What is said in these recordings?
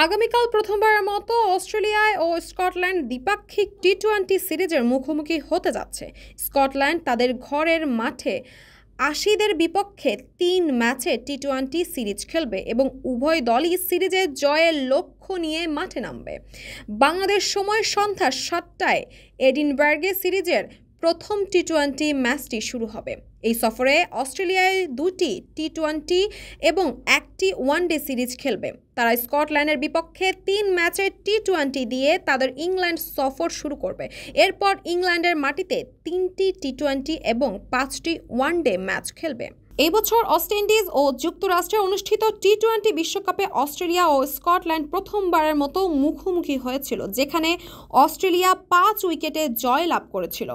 আগামীকাল প্রথমবারের মতো অস্ট্রেলিয়ায় ও স্কটল্যান্ড দ্বিপাক্ষিক টি-20 সিরিজের মুখোমুখি হতে যাচ্ছে। স্কটল্যান্ড তাদের ঘরের মাঠে আশিদের বিপক্ষে ৩ ম্যাচে টি-20 সিরিজ খেলবে এবং উভয় দলই সিরিজে জয়ের লক্ষ্য নিয়ে মাঠে নামবে। বাংলাদেশ সময় সন্ধ্যা ৭টায় এডিনবার্গে সিরিজের প্রথম টি-20 ম্যাচটি শুরু হবে। এই সফরে অস্ট্রেলিয়ায় ২টি টি-20 এবং ১টি ওয়ানডে সিরিজ খেলবে। তারা স্কটল্যান্ডের বিপক্ষে ৩ ম্যাচের টি-20 দিয়ে তাদের ইংল্যান্ড সফর শুরু করবে। এরপর ইংল্যান্ডের মাটিতে ৩টি টি-20 এবং ৫টি ওয়ানডে ম্যাচ খেলবে। এই বছর ওয়েস্ট ইন্ডিজ ও যুক্তরাষ্ট্রে অনুষ্ঠিত টি-20 বিশ্বকাপে অস্ট্রেলিয়া ও স্কটল্যান্ড প্রথমবারের মতো মুখোমুখি হয়েছিল, যেখানে অস্ট্রেলিয়া ৫ উইকেটে জয়লাভ করেছিল।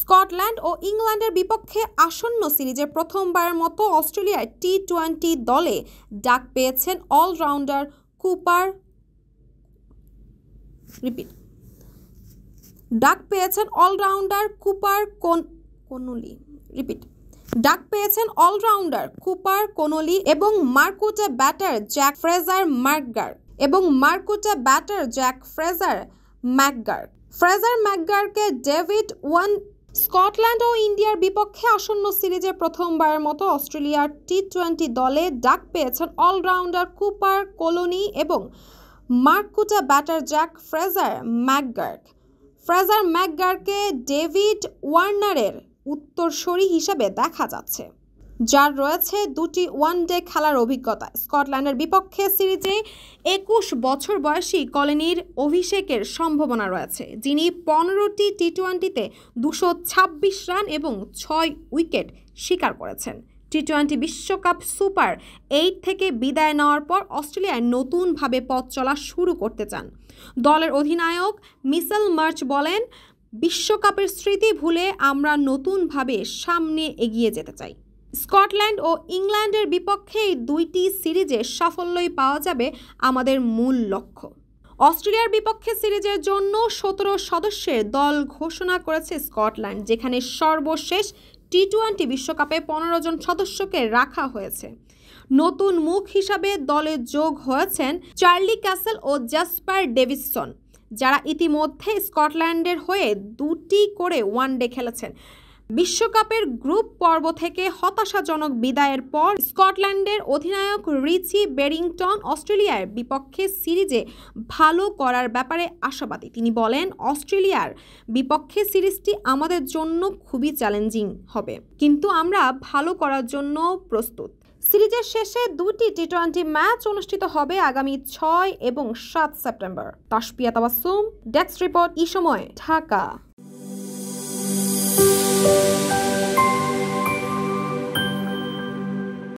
স্কটল্যান্ড ও ইংল্যান্ডের বিপক্ষে আসন্ন সিরিজে প্রথমবারের মতো অস্ট্রেলিয়ার টি-20 দলে ডাক পেয়েছেন অলরাউন্ডার কুপার কোনলি এবং মার্কুটে batter Jake Fraser McGurk David ওয়ান। স্কটল্যান্ড ও ইন্ডিয়ার বিপক্ষে আসন্ন সিরিজে প্রথমবারের মতো অস্ট্রেলিয়ার টি-20 দলে ডাক পেয়েছেন অলরাউন্ডার কুপার কোলনি এবং মার্কুটে batter Jake Fraser McGurk David ওয়ার্নারের উত্তরসূরি হিসেবে দেখা যাচ্ছে, যার রয়েছে ২টি ওয়ানডে খেলার অভিজ্ঞতা। স্কটল্যান্ডের বিপক্ষে সিরিজে ২১ বছর বয়সী কলিনির অভিষেকের সম্ভাবনা রয়েছে, যিনি ১৫টি টি-20তে ২২৬ রান এবং ৬ উইকেট শিকার করেছেন। টি-20 বিশ্বকাপ সুপার ৮ থেকে বিদায় নেওয়ার পর অস্ট্রেলিয়ায় নতুনভাবে পথ চলা শুরু করতে চান। দলের অধিনায়ক মিচেল মার্শ বলেন, বিশ্বকাপের স্মৃতি ভুলে আমরা নতুনভাবে সামনে এগিয়ে যেতে চাই। স্কটল্যান্ড ও ইংল্যান্ডের বিপক্ষে এই ২টি সিরিজে সাফল্যই পাওয়া যাবে আমাদের মূল লক্ষ্য। অস্ট্রেলিয়ার বিপক্ষে সিরিজের জন্য ১৭ সদস্যের দল ঘোষণা করেছে স্কটল্যান্ড, যেখানে সর্বশেষ টি-20 বিশ্বকাপে ১৫ জন সদস্যকে রাখা হয়েছে। নতুন মুখ হিসাবে দলে যোগ হয়েছেন চার্লি ক্যাসেল ও জ্যাসপার ডেভিসন, যারা ইতিমধ্যে স্কটল্যান্ডের হয়ে ২টি করে ওয়ানডে খেলেছেন। বিশ্বকাপের গ্রুপ পর্ব থেকে হতাশাজনক বিদায়ের পর স্কটল্যান্ডের অধিনায়ক রিচি বেরিংটন অস্ট্রেলিয়ার বিপক্ষে সিরিজে ভালো করার ব্যাপারে আশাবাদী। তিনি বলেন, অস্ট্রেলিয়ার বিপক্ষে সিরিজটি আমাদের জন্য খুবই চ্যালেঞ্জিং হবে, কিন্তু আমরা ভালো করার জন্য প্রস্তুত। সিরিজের শেষে ২টি টি-20 ম্যাচ অনুষ্ঠিত হবে আগামী ৬ এবং ৭ September. Taspia Tabassum, desk report, ই সময়, ঢাকা।